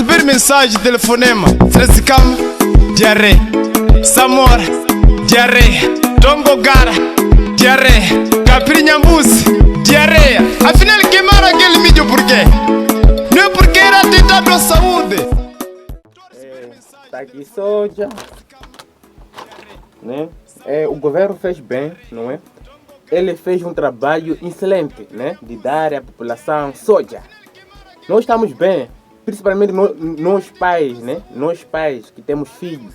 receber mensagem, telefonema, stress calma, diarreia, Samora, diarreia, Tongogara, diarreia, Caprinhambuzi, diarreia. Afinal, queimaram aquele mídia por quê? Não é porque era atentado à saúde. Tá aqui soja, né? O governo fez bem, não é? Ele fez um trabalho excelente, né? De dar à população soja. Nós estamos bem, principalmente nós pais, né? Nós pais que temos filhos.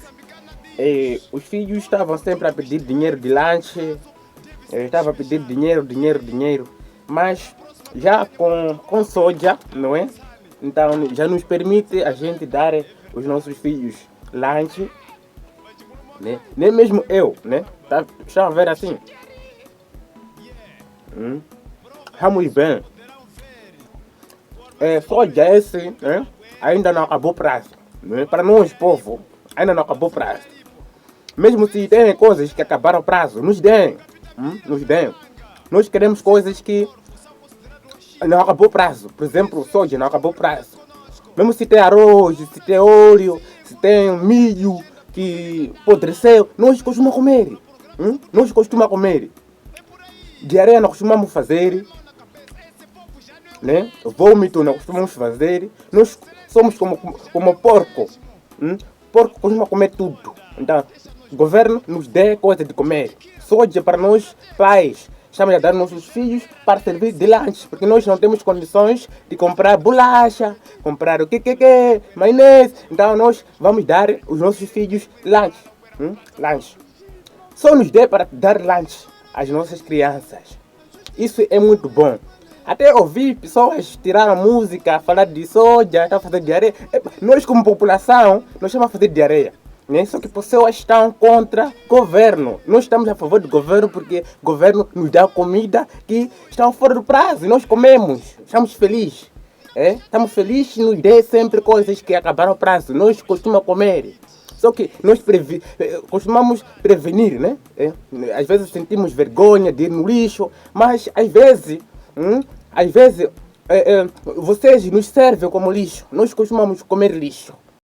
Os filhos estavam sempre a pedir dinheiro de lanche, estavam a pedir dinheiro. Mas já com soja, não é? Então já nos permite a gente dar os nossos filhos lanche, né? Nem mesmo eu, né? Está a ver assim? Estamos bem. Soja esse, né? Ainda não acabou o prazo, né? Para nós, povo, ainda não acabou o prazo. Mesmo se tem coisas que acabaram o prazo, nos deem. Nos deem. Nós queremos coisas que não acabou o prazo. Por exemplo, soja não acabou o prazo. Mesmo se tem arroz, se tem óleo, se tem milho que apodreceu, nós costumamos comer. Nós costumamos comer. Diarreia nós costumamos fazer, né? Vômito nós costumamos fazer. Nós somos como porco. Porco costuma comer tudo. Então, o governo nos dê coisa de comer. Soja para nós, pais. Estamos a dar nossos filhos para servir de lanche, porque nós não temos condições de comprar bolacha, comprar o que, maionese. Então nós vamos dar os nossos filhos lanche. Lanche. Só nos dê para dar lanche às nossas crianças. Isso é muito bom. Até ouvir pessoas tirar a música, falar de soja, tá fazendo diarreia. Nós como população, nós estamos a fazer diarreia. Né? Só que pessoas estão contra o governo. Nós estamos a favor do governo porque o governo nos dá comida que está fora do prazo. E nós comemos. Estamos felizes. Estamos felizes e nos dê sempre coisas que acabaram o prazo. Nós costumamos comer. Só que nós costumamos prevenir, né? Às vezes sentimos vergonha de ir no lixo, mas às vezes vocês nos servem como lixo. Nós costumamos comer lixo.